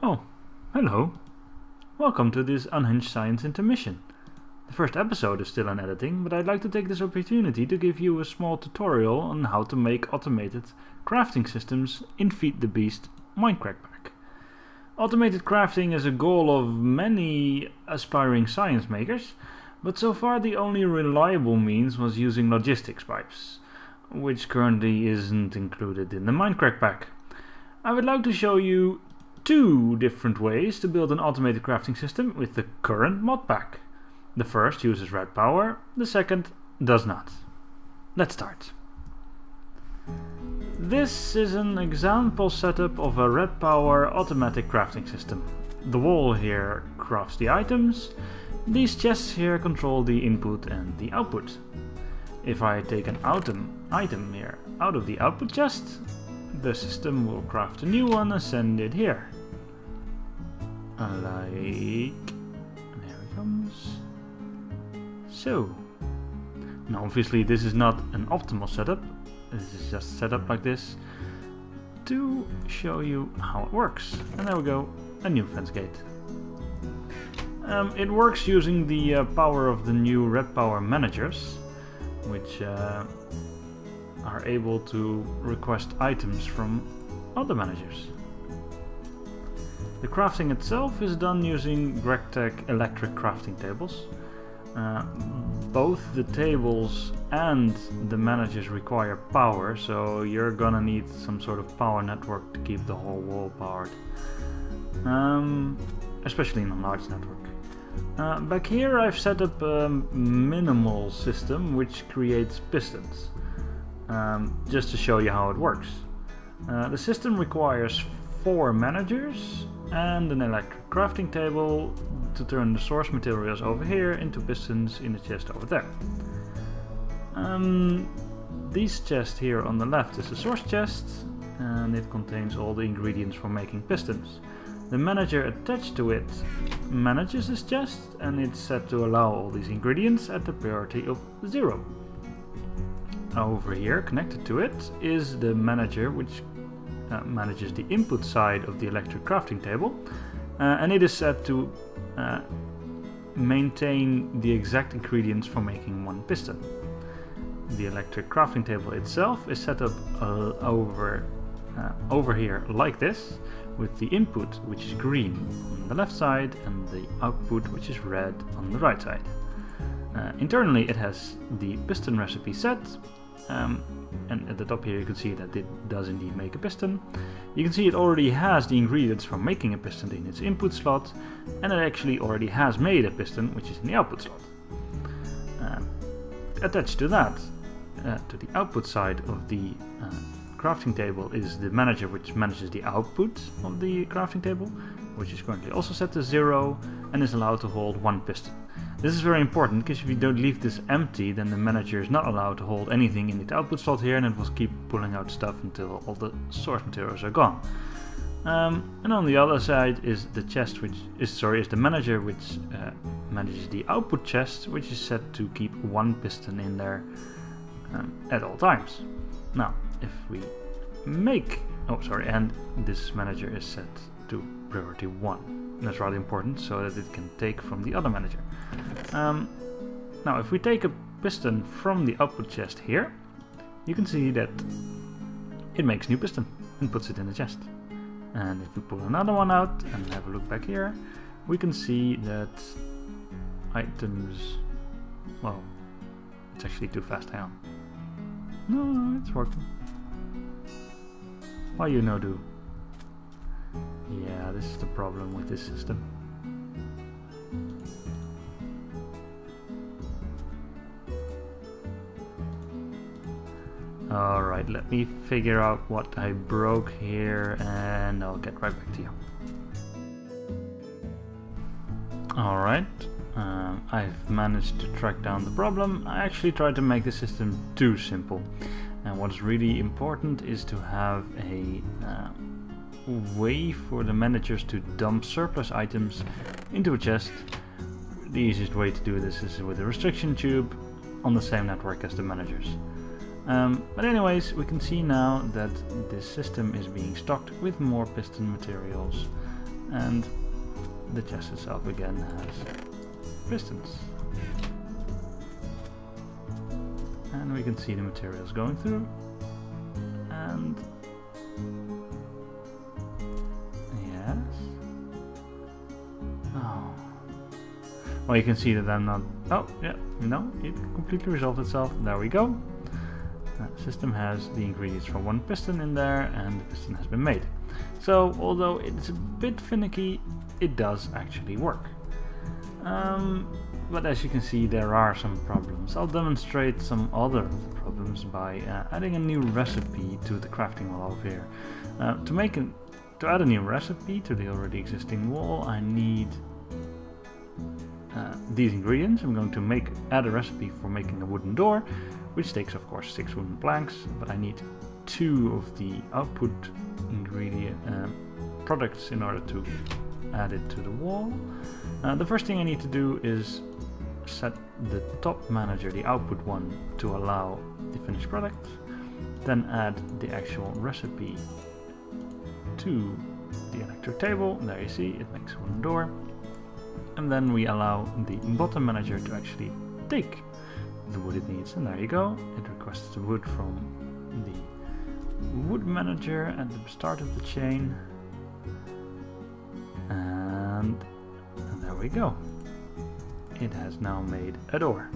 Oh, hello. Welcome to this Unhinged Science Intermission. The first episode is still in editing, but I'd like to take this opportunity to give you a small tutorial on how to make automated crafting systems in Feed the Beast Mindcrack pack. Automated crafting is a goal of many aspiring science makers, but so far the only reliable means was using logistics pipes, which currently isn't included in the Mindcrack pack. I would like to show you two different ways to build an automated crafting system with the current mod pack. The first uses red power, the second does not. Let's start. This is an example setup of a red power automatic crafting system. The wall here crafts the items, these chests here control the input and the output. If I take an item here out of the output chest, the system will craft a new one and send it here. There it comes. So, now obviously this is not an optimal setup, this is just set up like this to show you how it works. And there we go, a new fence gate. It works using the power of the new red power managers, which are able to request items from other managers. The crafting itself is done using GregTech electric crafting tables. Both the tables and the managers require power, so you're gonna need some sort of power network to keep the whole wall powered, especially in a large network. Back here I've set up a minimal system which creates pistons, just to show you how it works. The system requires 4 managers and an electric crafting table to turn the source materials over here into pistons in the chest over there. This chest here on the left is the source chest, and it contains all the ingredients for making pistons. The manager attached to it manages this chest, and it's set to allow all these ingredients at the priority of 0. Over here, connected to it, is the manager which manages the input side of the electric crafting table, and it is set to maintain the exact ingredients for making one piston. The electric crafting table itself is set up over here like this, with the input which is green on the left side and the output which is red on the right side. Internally it has the piston recipe set, and at the top here you can see that it does indeed make a piston. You can see it already has the ingredients for making a piston in its input slot, and it actually already has made a piston which is in the output slot. Attached to that, to the output side of the crafting table, is the manager which manages the output of the crafting table, which is currently also set to 0 and is allowed to hold 1 piston. This is very important, because if you don't leave this empty, then the manager is not allowed to hold anything in the output slot here, and it will keep pulling out stuff until all the source materials are gone. And on the other side is the chest, which is the manager which manages the output chest, which is set to keep 1 piston in there at all times. Now, if we make, and this manager is set to priority 1. That's rather important, so that it can take from the other manager. Now, if we take a piston from the output chest here, you can see that it makes new piston and puts it in the chest. And if we pull another one out and have a look back here, we can see that items, well, it's actually too fast, hang on. No, it's working. Why you no do? Yeah, this is the problem with this system. Alright, let me figure out what I broke here and I'll get right back to you. Alright, I've managed to track down the problem. I actually tried to make the system too simple. And what's really important is to have a way for the managers to dump surplus items into a chest. The easiest way to do this is with a restriction tube on the same network as the managers. But anyways, we can see now that this system is being stocked with more piston materials and the chest itself again has pistons. And we can see the materials going through, and yes. Oh. Well, you can see that I'm not. Oh, yeah, no, it completely resolved itself. There we go. The system has the ingredients for one piston in there, and the piston has been made. So, although it's a bit finicky, it does actually work. But as you can see, there are some problems. I'll demonstrate some other of the problems by adding a new recipe to the crafting wall over here. To add a new recipe to the already existing wall, I need these ingredients. I'm going to add a recipe for making a wooden door, which takes of course 6 wooden planks, but I need 2 of the output ingredient products in order to add it to the wall. The first thing I need to do is set the top manager, the output one, to allow the finished product, then add the actual recipe to the electric table. There you see, it makes a wooden door. And then we allow the bottom manager to actually take the wood it needs, and there you go. It requests the wood from the wood manager at the start of the chain, and there we go. It has now made a door.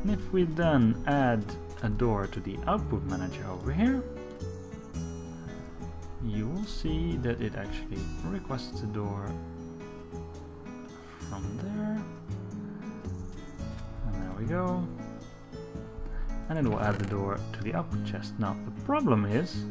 And if we then add a door to the output manager over here, you will see that it actually requests a door from there, and there we go, and it will add the door to the output chest. Now the problem is,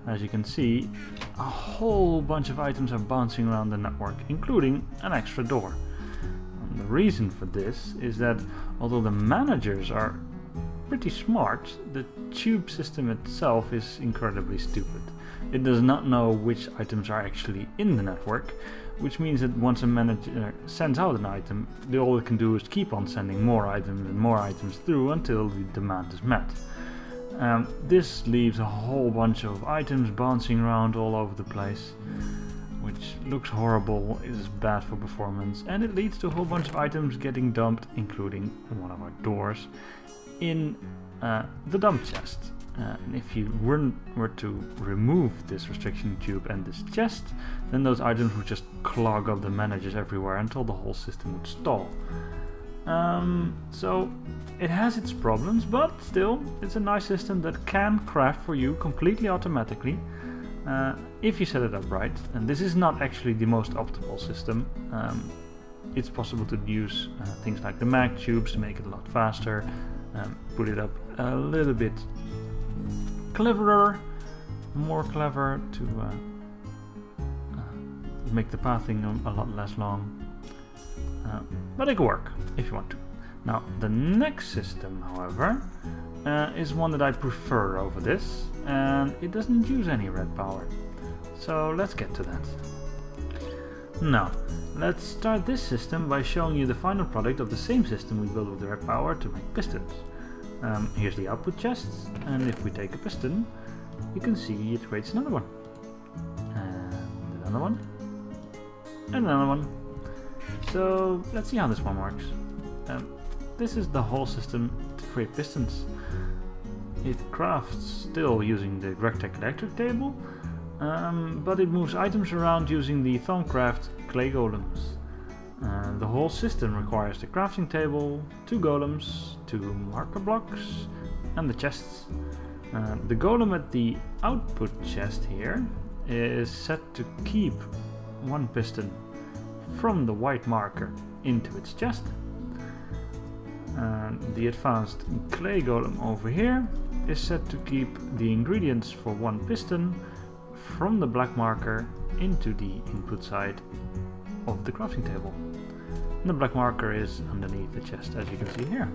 as you can see, a whole bunch of items are bouncing around the network, including an extra door. And the reason for this is that although the managers are pretty smart, the tube system itself is incredibly stupid. It does not know which items are actually in the network, which means that once a manager sends out an item, all it can do is keep on sending more items and more items through until the demand is met. This leaves a whole bunch of items bouncing around all over the place, which looks horrible, is bad for performance, and it leads to a whole bunch of items getting dumped, including one of our doors, in the dump chest. And if you were to remove this restriction tube and this chest, then those items would just clog up the managers everywhere until the whole system would stall. So it has its problems, but still it's a nice system that can craft for you completely automatically if you set it up right. And this is not actually the most optimal system. It's possible to use things like the mag tubes to make it a lot faster, put it up a little bit more clever to make the pathing a lot less long. But it can work if you want to. Now the next system, however, is one that I prefer over this, and it doesn't use any red power. So let's get to that. Now let's start this system by showing you the final product of the same system we built with the red power to make pistons. Here's the output chests, and if we take a piston, you can see it creates another one, and another one, and another one. So let's see how this one works. This is the whole system to create pistons. It crafts still using the Rectech electric table, but it moves items around using the Thaumcraft clay golems. The whole system requires the crafting table, 2 golems, 2 marker blocks, and the chests. The golem at the output chest here is set to keep 1 piston from the white marker into its chest. The advanced clay golem over here is set to keep the ingredients for 1 piston from the black marker into the input side of the crafting table. And the black marker is underneath the chest, as you can see here.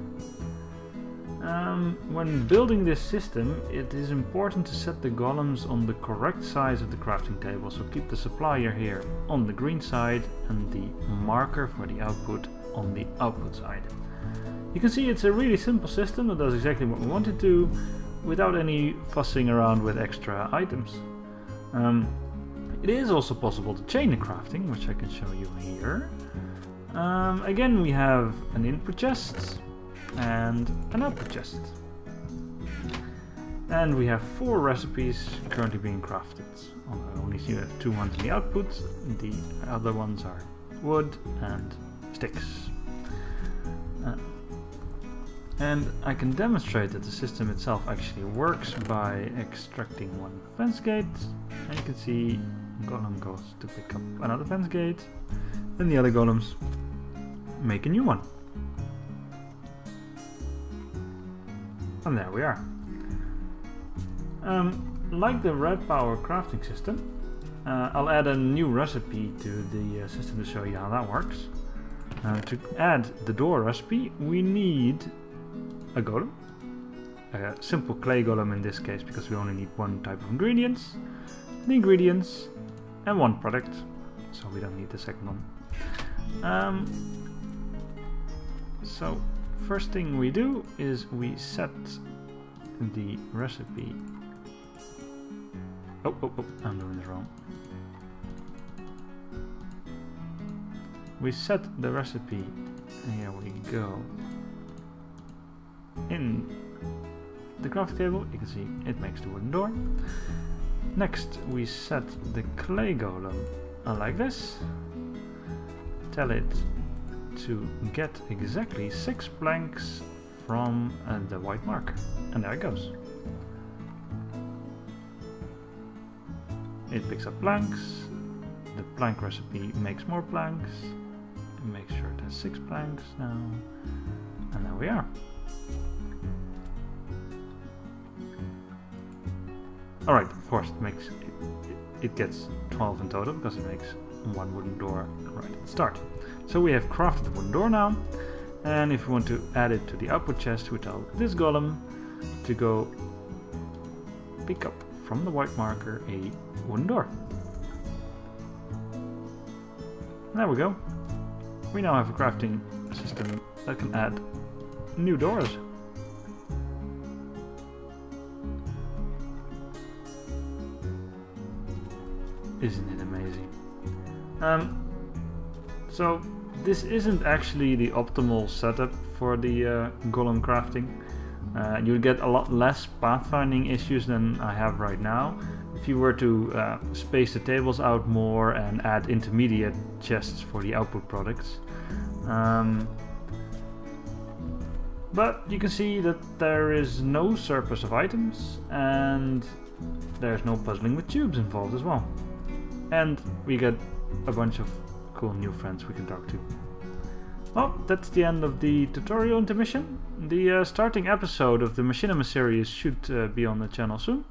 When building this system, it is important to set the golems on the correct size of the crafting table, so keep the supplier here on the green side and the marker for the output on the output side. You can see it's a really simple system that does exactly what we want it to, without any fussing around with extra items. It is also possible to chain the crafting, which I can show you here. Again, we have an input chest and an output chest. And we have 4 recipes currently being crafted. I only see 2 ones in the output, the other ones are wood and sticks. And I can demonstrate that the system itself actually works by extracting one fence gate. And you can see golem goes to pick up another fence gate, and the other golems make a new one. And there we are. Like the red power crafting system, I'll add a new recipe to the system to show you how that works. To add the door recipe, we need a golem, a simple clay golem in this case, because we only need one type of ingredients, the ingredients, and one product, so we don't need the second one. So first thing we do is we set the recipe. Oh, I'm doing this wrong. We set the recipe, here we go, in the crafting table. You can see it makes the wooden door. Next we set the clay golem like this. Tell it to get exactly 6 planks from the white marker, and there it goes. It picks up planks, the plank recipe makes more planks, and makes sure it has 6 planks now, and there we are. Alright, of course it gets 12 in total, because it makes one wooden door right at the start. So we have crafted the wooden door now, and if we want to add it to the output chest, we tell this golem to go pick up from the white marker a wooden door. There we go. We now have a crafting system that can add new doors. Isn't it amazing? So this isn't actually the optimal setup for the golem crafting. You'll get a lot less pathfinding issues than I have right now. If you were to space the tables out more and add intermediate chests for the output products. But you can see that there is no surplus of items, and there's no puzzling with tubes involved as well. And we get a bunch of cool new friends we can talk to. Well, that's the end of the tutorial intermission. The starting episode of the Machinima series should be on the channel soon.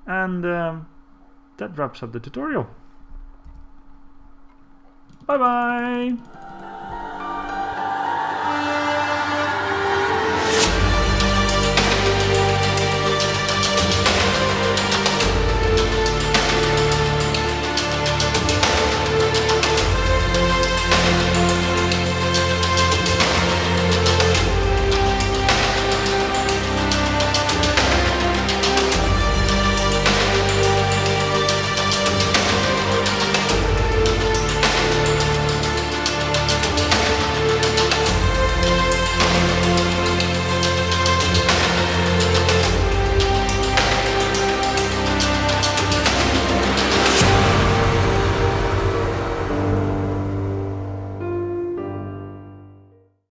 And that wraps up the tutorial. Bye bye!